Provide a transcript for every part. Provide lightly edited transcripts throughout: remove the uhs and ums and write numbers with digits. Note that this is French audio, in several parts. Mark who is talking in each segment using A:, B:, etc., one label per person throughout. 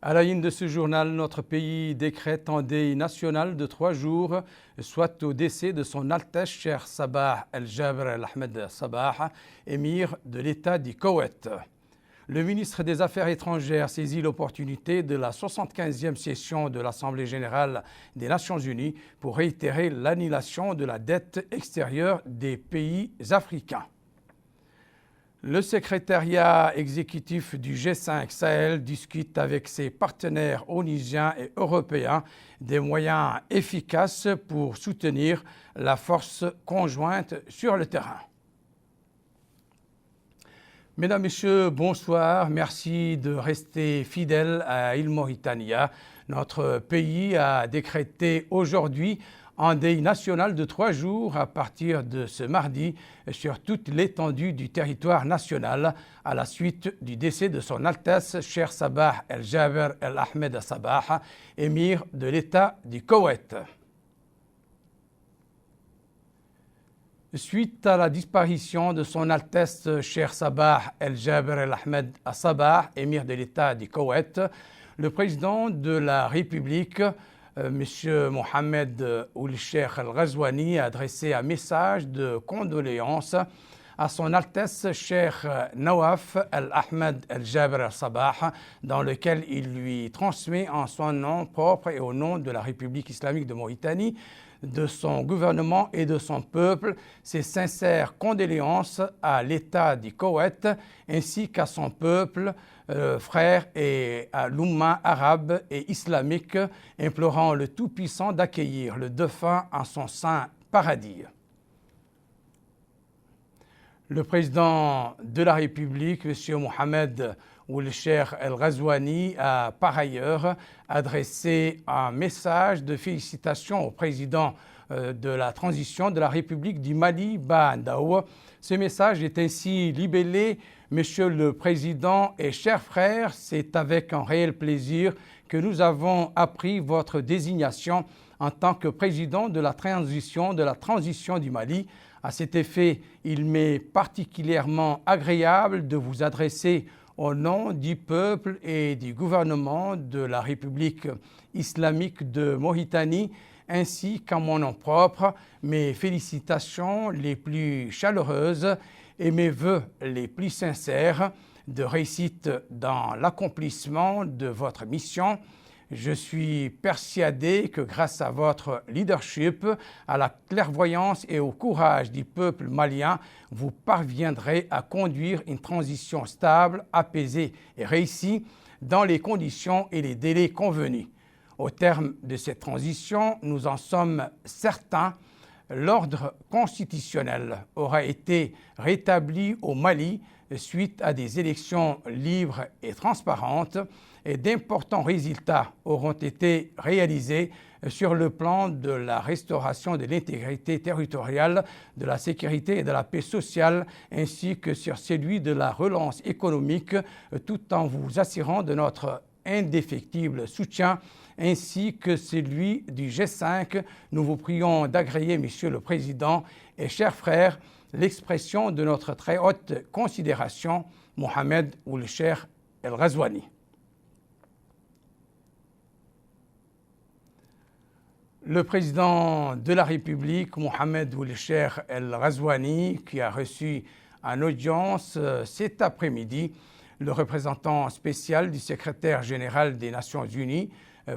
A: À la une de ce journal, notre pays décrète un deuil national de 3 jours, soit au décès de son Altesse Cheikh Sabah El-Jaber El-Ahmed Sabah, émir de l'État du Koweït. Le ministre des Affaires étrangères saisit l'opportunité de la 75e session de l'Assemblée générale des Nations unies pour réitérer l'annulation de la dette extérieure des pays africains. Le secrétariat exécutif du G5 Sahel discute avec ses partenaires onusiens et européens des moyens efficaces pour soutenir la force conjointe sur le terrain. Mesdames, Messieurs, bonsoir. Merci de rester fidèles à Île Mauritania. Notre pays a décrété aujourd'hui un deuil national de 3 jours à partir de ce mardi sur toute l'étendue du territoire national à la suite du décès de son Altesse Cheikh Sabah El-Jaber El-Ahmed Sabah, émir de l'État du Koweït. Suite à la disparition de son Altesse Cheikh Sabah El-Jaber El-Ahmed Sabah, émir de l'État du Koweït, le président de la République, M. Mohamed Ould Cheikh Al-Ghazouani, a adressé un message de condoléances à son Altesse Cheikh Nawaf Al-Ahmed El-Jaber Sabah, dans lequel il lui transmet en son nom propre et au nom de la République islamique de Mauritanie, de son gouvernement et de son peuple, ses sincères condoléances à l'État du Koweït ainsi qu'à son peuple, frère, et à l'Oumma arabe et islamique, implorant le Tout-Puissant d'accueillir le défunt en son saint paradis. Le président de la République, M. Mohamed Ould Cheikh Al-Ghazouani, a par ailleurs adressé un message de félicitations au président de la transition de la République du Mali, Bah Ndaw. Ce message est ainsi libellé: Monsieur le Président et chers frères, c'est avec un réel plaisir que nous avons appris votre désignation en tant que président de la transition du Mali. À cet effet, il m'est particulièrement agréable de vous adresser au nom du peuple et du gouvernement de la République islamique de Mauritanie, ainsi qu'en mon nom propre, mes félicitations les plus chaleureuses et mes vœux les plus sincères de réussite dans l'accomplissement de votre mission. Je suis persuadé que grâce à votre leadership, à la clairvoyance et au courage du peuple malien, vous parviendrez à conduire une transition stable, apaisée et réussie dans les conditions et les délais convenus. Au terme de cette transition, nous en sommes certains, l'ordre constitutionnel aura été rétabli au Mali suite à des élections libres et transparentes, et d'importants résultats auront été réalisés sur le plan de la restauration de l'intégrité territoriale, de la sécurité et de la paix sociale, ainsi que sur celui de la relance économique, tout en vous assurant de notre indéfectible soutien, ainsi que celui du G5. Nous vous prions d'agréer, Monsieur le Président et chers frères, l'expression de notre très haute considération. Mohamed Ould Cheikh Al-Ghazouani. Le président de la République, Mohamed Ould Cheikh Al-Ghazouani, qui a reçu en audience cet après-midi le représentant spécial du secrétaire général des Nations Unies,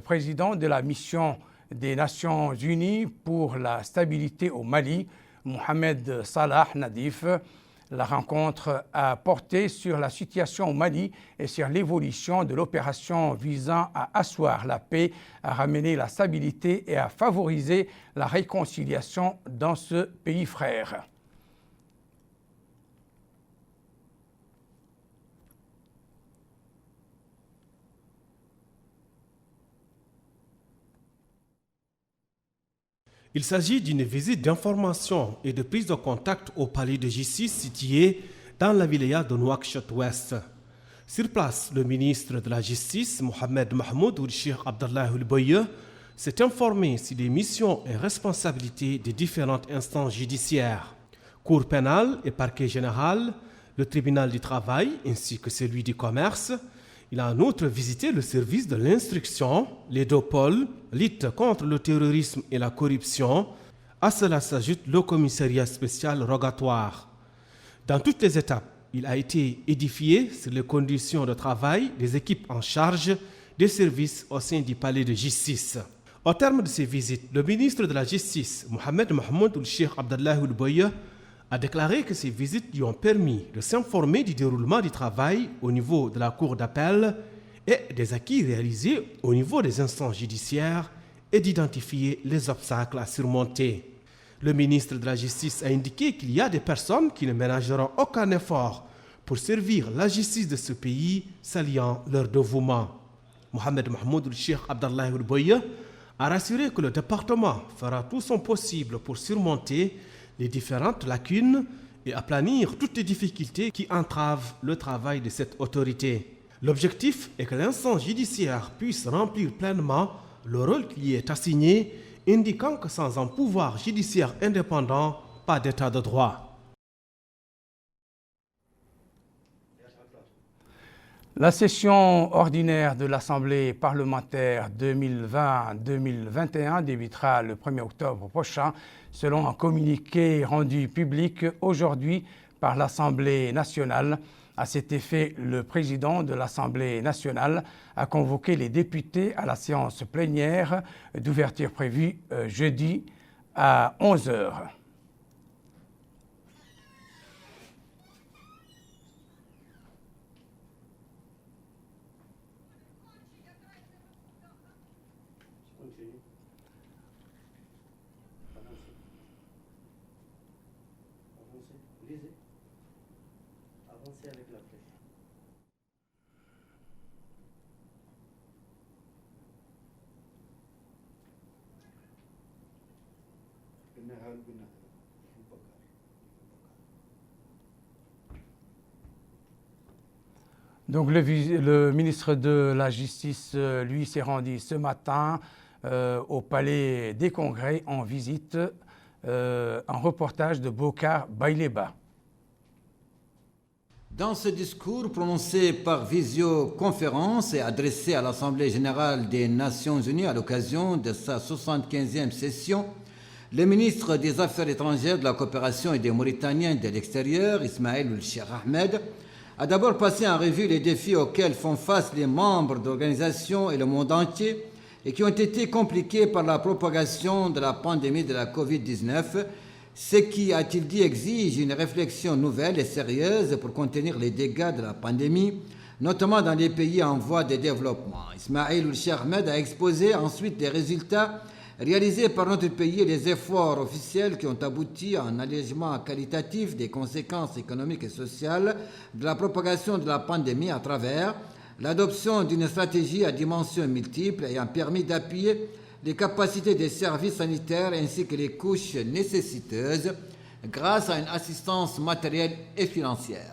A: président de la mission des Nations Unies pour la stabilité au Mali, Mohamed Salah Nadif. La rencontre a porté sur la situation au Mali et sur l'évolution de l'opération visant à asseoir la paix, à ramener la stabilité et à favoriser la réconciliation dans ce pays frère.
B: Il s'agit d'une visite d'information et de prise de contact au palais de justice situé dans la wilaya de Nouakchott-Ouest. Sur place, le ministre de la Justice, Mohamed Mahmoud Ould Cheikh Abdallah Ould-Boye, s'est informé sur les missions et responsabilités des différentes instances judiciaires. Cour pénale et parquet général, le tribunal du travail ainsi que celui du commerce, Il a en outre visité le service de l'instruction, les deux pôles, lutte contre le terrorisme et la corruption. À cela s'ajoute le commissariat spécial rogatoire. Dans toutes les étapes, il a été édifié sur les conditions de travail des équipes en charge des services au sein du palais de justice. Au terme de ces visites, le ministre de la Justice, Mohamed Mahmoud Cheikh Abdallah Ould-Boye, a déclaré que ces visites lui ont permis de s'informer du déroulement du travail au niveau de la cour d'appel et des acquis réalisés au niveau des instances judiciaires et d'identifier les obstacles à surmonter. Le ministre de la Justice a indiqué qu'il y a des personnes qui ne ménageront aucun effort pour servir la justice de ce pays, s'alliant leur dévouement. Mohamed Mahmoud Cheikh Abdallah Ould-Boye a rassuré que le département fera tout son possible pour surmonter les différentes lacunes et aplanir toutes les difficultés qui entravent le travail de cette autorité. L'objectif est que l'instance judiciaire puisse remplir pleinement le rôle qui lui est assigné, indiquant que sans un pouvoir judiciaire indépendant, pas d'état de droit.
A: La session ordinaire de l'Assemblée parlementaire 2020-2021 débutera le 1er octobre prochain, selon un communiqué rendu public aujourd'hui par l'Assemblée nationale. À cet effet, le président de l'Assemblée nationale a convoqué les députés à la séance plénière d'ouverture prévue jeudi à 11h.
C: Avancez avec la flèche.
A: Donc le ministre de la Justice, lui, s'est rendu ce matin au Palais des Congrès en visite, un reportage de Bokar Baileba.
D: Dans ce discours prononcé par visioconférence et adressé à l'Assemblée générale des Nations unies à l'occasion de sa 75e session, le ministre des Affaires étrangères, de la coopération et des Mauritaniens de l'extérieur, Ismaël Ould Cheikh Ahmed, a d'abord passé en revue les défis auxquels font face les membres d'organisations et le monde entier et qui ont été compliqués par la propagation de la pandémie de la Covid-19, ce qui, a-t-il dit, exige une réflexion nouvelle et sérieuse pour contenir les dégâts de la pandémie, notamment dans les pays en voie de développement. Ismaël Ould Cheikh Ahmed a exposé ensuite les résultats réalisés par notre pays et les efforts officiels qui ont abouti à un allègement qualitatif des conséquences économiques et sociales de la propagation de la pandémie à travers l'adoption d'une stratégie à dimensions multiples ayant permis d'appuyer les capacités des services sanitaires ainsi que les couches nécessiteuses grâce à une assistance matérielle et financière.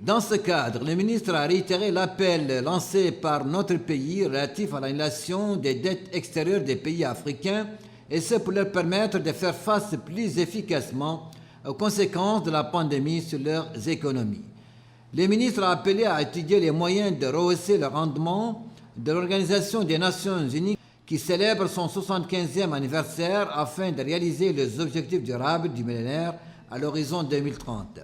D: Dans ce cadre, le ministre a réitéré l'appel lancé par notre pays relatif à l'annulation des dettes extérieures des pays africains et ce pour leur permettre de faire face plus efficacement aux conséquences de la pandémie sur leurs économies. Le ministre a appelé à étudier les moyens de rehausser le rendement de l'Organisation des Nations Unies qui célèbre son 75e anniversaire afin de réaliser les objectifs durables du millénaire à l'horizon 2030.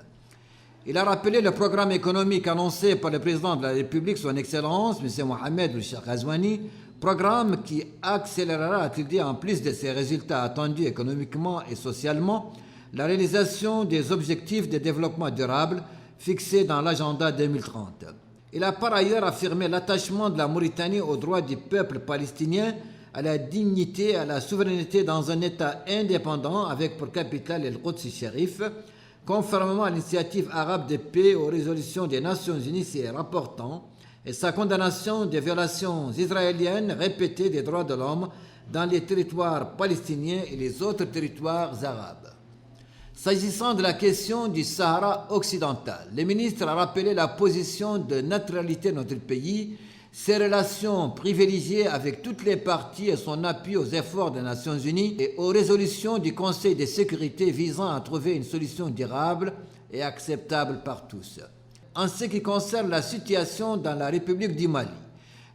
D: Il a rappelé le programme économique annoncé par le président de la République, son Excellence, M. Mohamed Ould Cheikh Ghazouani, programme qui accélérera, a-t-il dit, en plus de ses résultats attendus économiquement et socialement, la réalisation des objectifs de développement durable fixés dans l'agenda 2030. Il a par ailleurs affirmé l'attachement de la Mauritanie aux droits du peuple palestinien, à la dignité et à la souveraineté dans un État indépendant avec pour capitale El Quds Sharif, conformément à l'initiative arabe de paix aux résolutions des Nations Unies s'y rapportant, et sa condamnation des violations israéliennes répétées des droits de l'homme dans les territoires palestiniens et les autres territoires arabes. S'agissant de la question du Sahara occidental, le ministre a rappelé la position de neutralité de notre pays, ses relations privilégiées avec toutes les parties et son appui aux efforts des Nations Unies et aux résolutions du Conseil de sécurité visant à trouver une solution durable et acceptable par tous. En ce qui concerne la situation dans la République du Mali,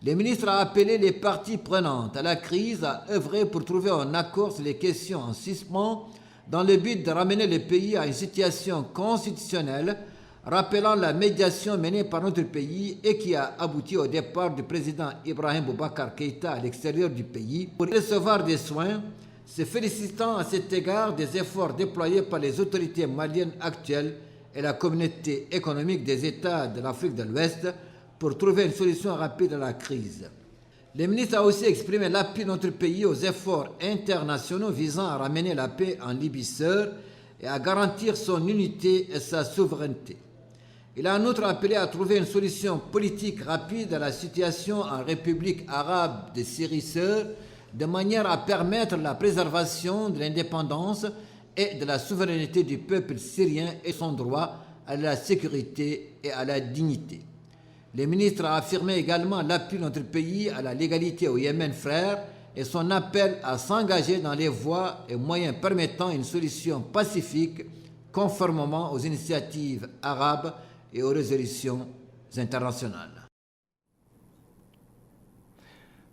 D: le ministre a appelé les parties prenantes à la crise à œuvrer pour trouver un accord sur les questions en suspens dans le but de ramener le pays à une situation constitutionnelle, rappelant la médiation menée par notre pays et qui a abouti au départ du président Ibrahim Boubacar Keïta à l'extérieur du pays pour recevoir des soins, se félicitant à cet égard des efforts déployés par les autorités maliennes actuelles et la communauté économique des États de l'Afrique de l'Ouest pour trouver une solution rapide à la crise. Le ministre a aussi exprimé l'appui de notre pays aux efforts internationaux visant à ramener la paix en Libye sœur et à garantir son unité et sa souveraineté. Il a en outre appelé à trouver une solution politique rapide à la situation en République arabe de Syrie sœur, de manière à permettre la préservation de l'indépendance et de la souveraineté du peuple syrien et son droit à la sécurité et à la dignité. Le ministre a affirmé également l'appui de notre pays à la légalité au Yémen frère et son appel à s'engager dans les voies et moyens permettant une solution pacifique conformément aux initiatives arabes et aux résolutions internationales.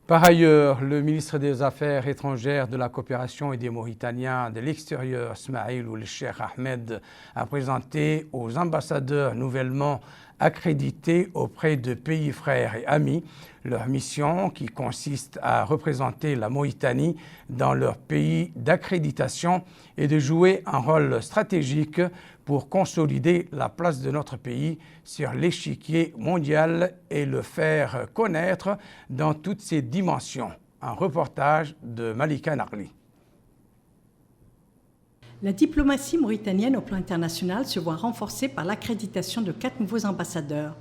A: Par ailleurs, le ministre des Affaires étrangères, de la coopération et des Mauritaniens de l'extérieur, Smaïl Ould Cheikh Ahmed, a présenté aux ambassadeurs nouvellement accrédités auprès de pays frères et amis leur mission qui consiste à représenter la Mauritanie dans leur pays d'accréditation et de jouer un rôle stratégique pour consolider la place de notre pays sur l'échiquier mondial et le faire connaître dans toutes ses dimensions. Un reportage de Malika Narli.
E: La diplomatie mauritanienne au plan international se voit renforcée par l'accréditation de 4 nouveaux ambassadeurs.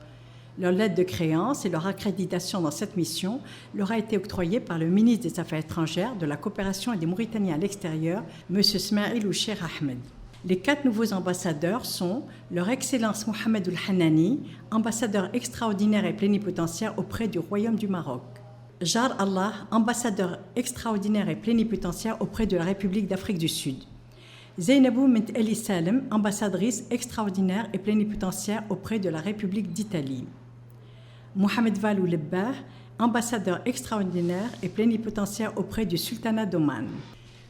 E: Leur lettre de créance et leur accréditation dans cette mission leur a été octroyée par le ministre des Affaires étrangères, de la coopération et des Mauritaniens à l'extérieur, M. Smaïl Ould Cheikh Ahmed. Les 4 nouveaux ambassadeurs sont Leur Excellence Mohamed Ould Hanani, ambassadeur extraordinaire et plénipotentiaire auprès du Royaume du Maroc. Jar Allah, ambassadeur extraordinaire et plénipotentiaire auprès de la République d'Afrique du Sud. Zainabou Bint Ali Salem, ambassadrice extraordinaire et plénipotentiaire auprès de la République d'Italie. Mohamed Valou Lebbah, ambassadeur extraordinaire et plénipotentiaire auprès du Sultanat d'Oman.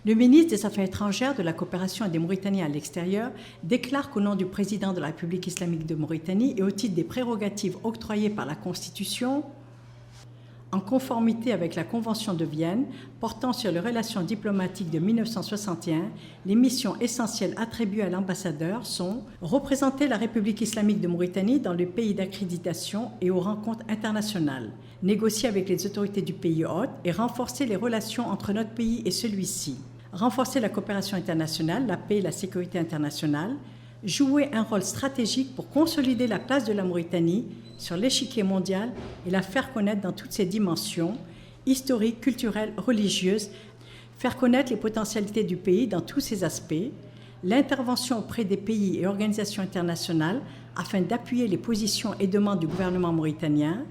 E: Le ministre des Affaires étrangères, de la coopération et des Mauritaniens à l'extérieur déclare qu'au nom du président de la République islamique de Mauritanie et au titre des prérogatives octroyées par la Constitution, en conformité avec la Convention de Vienne portant sur les relations diplomatiques de 1961, les missions essentielles attribuées à l'ambassadeur sont représenter la République islamique de Mauritanie dans le pays d'accréditation et aux rencontres internationales, négocier avec les autorités du pays hôte et renforcer les relations entre notre pays et celui-ci, renforcer la coopération internationale, la paix et la sécurité internationale, jouer un rôle stratégique pour consolider la place de la Mauritanie sur l'échiquier mondial et la faire connaître dans toutes ses dimensions, historiques, culturelles, religieuses, faire connaître les potentialités du pays dans tous ses aspects, l'intervention auprès des pays et organisations internationales afin d'appuyer les positions et demandes du gouvernement mauritanien,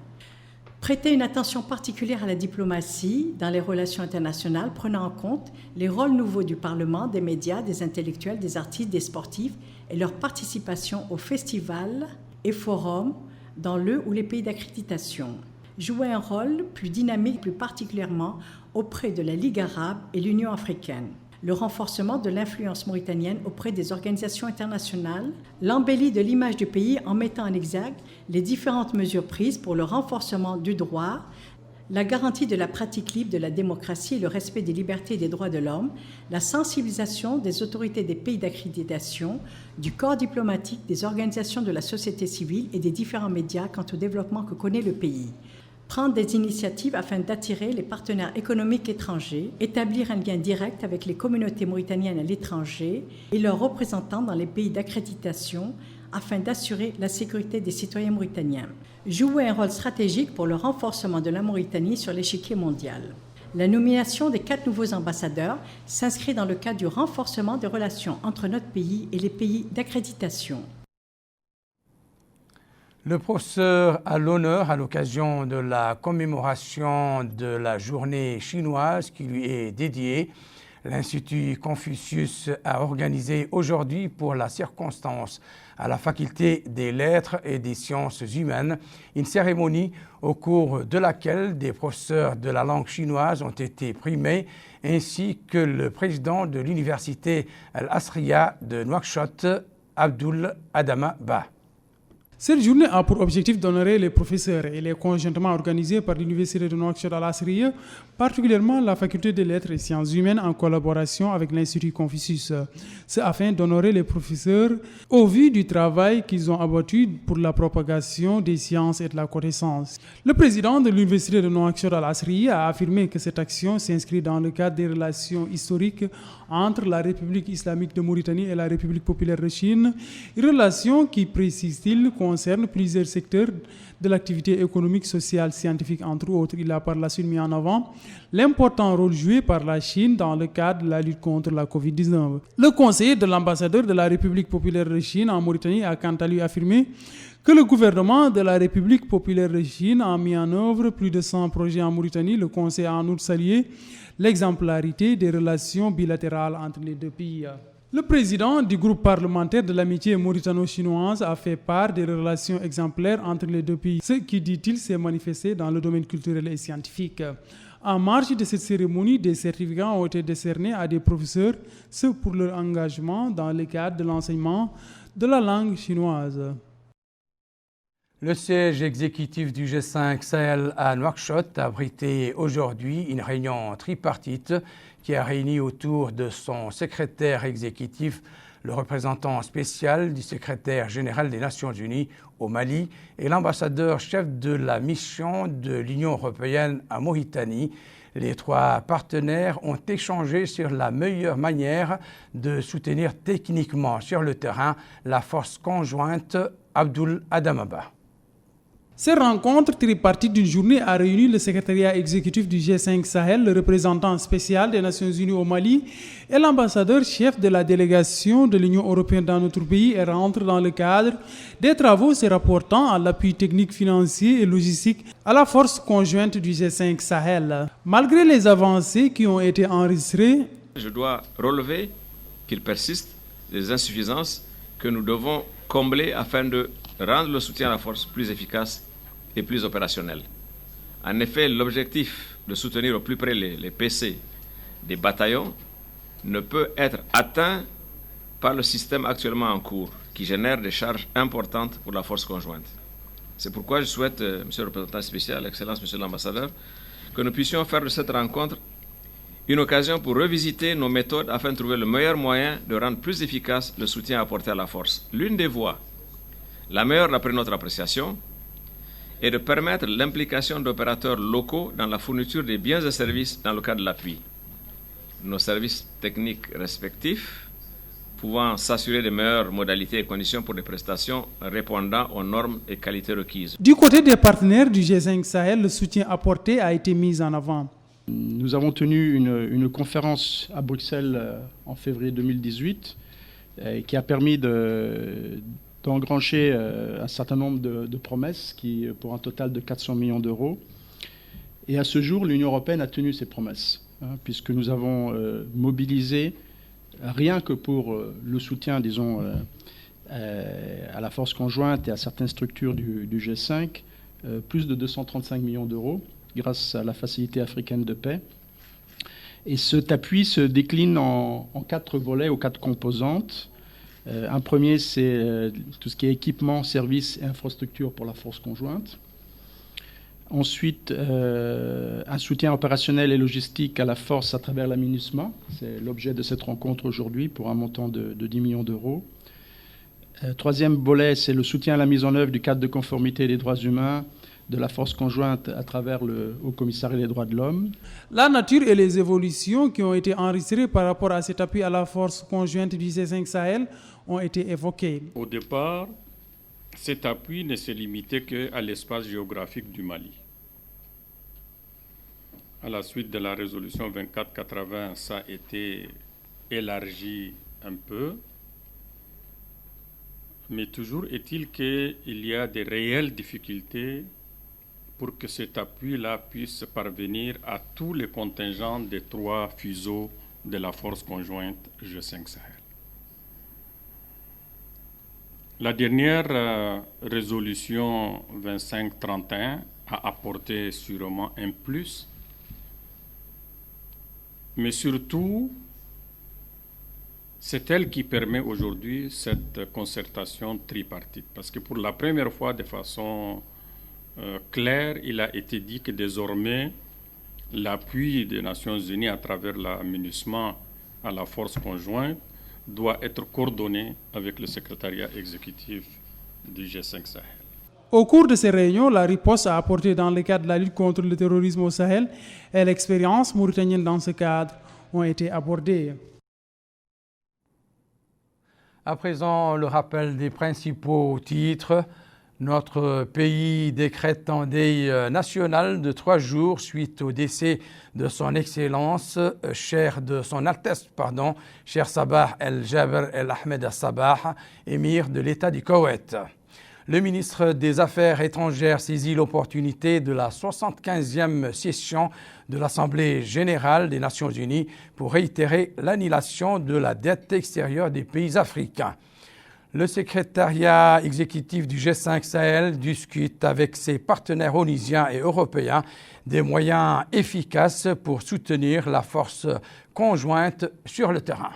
E: prêter une attention particulière à la diplomatie dans les relations internationales, prenant en compte les rôles nouveaux du Parlement, des médias, des intellectuels, des artistes, des sportifs et leur participation aux festivals et forums dans le ou les pays d'accréditation. Jouer un rôle plus dynamique, plus particulièrement auprès de la Ligue arabe et l'Union africaine. Le renforcement de l'influence mauritanienne auprès des organisations internationales, l'embellie de l'image du pays en mettant en exergue les différentes mesures prises pour le renforcement du droit, la garantie de la pratique libre de la démocratie et le respect des libertés et des droits de l'homme, la sensibilisation des autorités des pays d'accréditation, du corps diplomatique, des organisations de la société civile et des différents médias quant au développement que connaît le pays. Prendre des initiatives afin d'attirer les partenaires économiques étrangers, établir un lien direct avec les communautés mauritaniennes à l'étranger et leurs représentants dans les pays d'accréditation afin d'assurer la sécurité des citoyens mauritaniens. Jouer un rôle stratégique pour le renforcement de la Mauritanie sur l'échiquier mondial. La nomination des 4 nouveaux ambassadeurs s'inscrit dans le cadre du renforcement des relations entre notre pays et les pays d'accréditation.
A: Le professeur a l'honneur à l'occasion de la commémoration de la journée chinoise qui lui est dédiée L'Institut Confucius a organisé aujourd'hui pour la circonstance à la Faculté des Lettres et des Sciences humaines une cérémonie au cours de laquelle des professeurs de la langue chinoise ont été primés ainsi que le président de l'Université Al-Asriya de Nouakchott, Abdul Adama Ba.
F: Cette journée a pour objectif d'honorer les professeurs et les conjointement organisés par l'Université de Nouakchott Al-Asriya, particulièrement la Faculté des Lettres et Sciences humaines en collaboration avec l'Institut Confucius. C'est afin d'honorer les professeurs au vu du travail qu'ils ont abattu pour la propagation des sciences et de la connaissance. Le président de l'Université de Nouakchott Al-Asriya a affirmé que cette action s'inscrit dans le cadre des relations historiques entre la République islamique de Mauritanie et la République populaire de Chine, relations qui, précise-t-il, concernent plusieurs secteurs de l'activité économique, sociale, scientifique, entre autres. Il a par la suite mis en avant l'important rôle joué par la Chine dans le cadre de la lutte contre la COVID-19. Le conseiller de l'ambassadeur de la République populaire de Chine en Mauritanie a quant à lui affirmé que le gouvernement de la République populaire de Chine a mis en œuvre plus de 100 projets en Mauritanie. Le conseiller a en outre salué l'exemplarité des relations bilatérales entre les deux pays. Le président du groupe parlementaire de l'amitié mauritano-chinoise a fait part des relations exemplaires entre les deux pays, ce qui, dit-il, s'est manifesté dans le domaine culturel et scientifique. En marge de cette cérémonie, des certificats ont été décernés à des professeurs, ce pour leur engagement dans le cadre de l'enseignement de la langue chinoise.
A: Le siège exécutif du G5 Sahel à Nouakchott a abrité aujourd'hui une réunion tripartite qui a réuni autour de son secrétaire exécutif le représentant spécial du secrétaire général des Nations Unies au Mali et l'ambassadeur chef de la mission de l'Union européenne à Mauritanie. Les trois partenaires ont échangé sur la meilleure manière de soutenir techniquement sur le terrain la force conjointe Abdul Adama Ba.
F: Ces rencontres tripartites d'une journée a réuni le secrétariat exécutif du G5 Sahel, le représentant spécial des Nations Unies au Mali et l'ambassadeur chef de la délégation de l'Union européenne dans notre pays et rentre dans le cadre des travaux se rapportant à l'appui technique, financier et logistique à la force conjointe du G5 Sahel. Malgré les avancées qui ont été enregistrées,
G: je dois relever qu'il persiste des insuffisances que nous devons combler afin de rendre le soutien à la force plus efficace et plus opérationnel. En effet, l'objectif de soutenir au plus près les PC des bataillons ne peut être atteint par le système actuellement en cours, qui génère des charges importantes pour la force conjointe. C'est pourquoi je souhaite, Monsieur le représentant spécial, Excellence, Monsieur l'ambassadeur, que nous puissions faire de cette rencontre une occasion pour revisiter nos méthodes afin de trouver le meilleur moyen de rendre plus efficace le soutien apporté à la force. L'une des voies, la meilleure d'après notre appréciation, est de permettre l'implication d'opérateurs locaux dans la fourniture des biens et services dans le cadre de l'appui. Nos services techniques respectifs pouvant s'assurer des meilleures modalités et conditions pour des prestations répondant aux normes et qualités requises.
F: Du côté des partenaires du G5 Sahel, le soutien apporté a été mis en avant.
H: Nous avons tenu une conférence à Bruxelles en février 2018 qui a permis d'engranger un certain nombre de promesses pour un total de 400 millions d'euros. Et à ce jour, l'Union européenne a tenu ses promesses, puisque nous avons mobilisé, rien que pour le soutien, disons, à la force conjointe et à certaines structures du G5, plus de 235 millions d'euros grâce à la Facilité africaine de paix. Et cet appui se décline en 4 volets ou 4 composantes. Un premier, c'est tout ce qui est équipement, services et infrastructures pour la force conjointe. Ensuite, un soutien opérationnel et logistique à la force à travers la MINUSMA. C'est l'objet de cette rencontre aujourd'hui pour un montant de 10 millions d'euros. Troisième volet, c'est le soutien à la mise en œuvre du cadre de conformité des droits humains de la force conjointe à travers le Haut Commissariat des droits de l'homme.
F: La nature et les évolutions qui ont été enregistrées par rapport à cet appui à la force conjointe du G5 Sahel ont été évoquées.
I: Au départ, cet appui ne se limitait qu'à l'espace géographique du Mali. À la suite de la résolution 2480, ça a été élargi un peu. Mais toujours est-il qu'il y a des réelles difficultés pour que cet appui-là puisse parvenir à tous les contingents des 3 fuseaux de la force conjointe G5 Sahel. La dernière résolution 2531 a apporté sûrement un plus, mais surtout, c'est elle qui permet aujourd'hui cette concertation tripartite. Parce que pour la première fois, de façon claire, il a été dit que désormais, l'appui des Nations Unies à travers l'aménagement à la force conjointe doit être coordonné avec le secrétariat exécutif du G5 Sahel.
F: Au cours de ces réunions, la riposte à apporter dans le cadre de la lutte contre le terrorisme au Sahel et l'expérience mauritanienne dans ce cadre ont été abordées.
A: À présent, le rappel des principaux titres. Notre pays décrète un deuil national de 3 jours suite au décès de son Excellence, Cheikh Sabah El-Jaber El-Ahmed Al-Sabah, émir de l'État du Koweït. Le ministre des Affaires étrangères saisit l'opportunité de la 75e session de l'Assemblée générale des Nations unies pour réitérer l'annulation de la dette extérieure des pays africains. Le secrétariat exécutif du G5 Sahel discute avec ses partenaires onusiens et européens des moyens efficaces pour soutenir la force conjointe sur le terrain.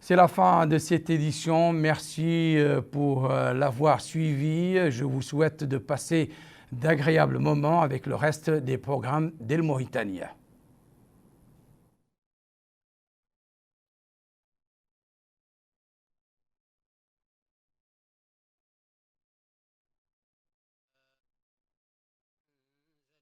A: C'est la fin de cette édition. Merci pour l'avoir suivi. Je vous souhaite de passer d'agréables moments avec le reste des programmes d'El Mauritania.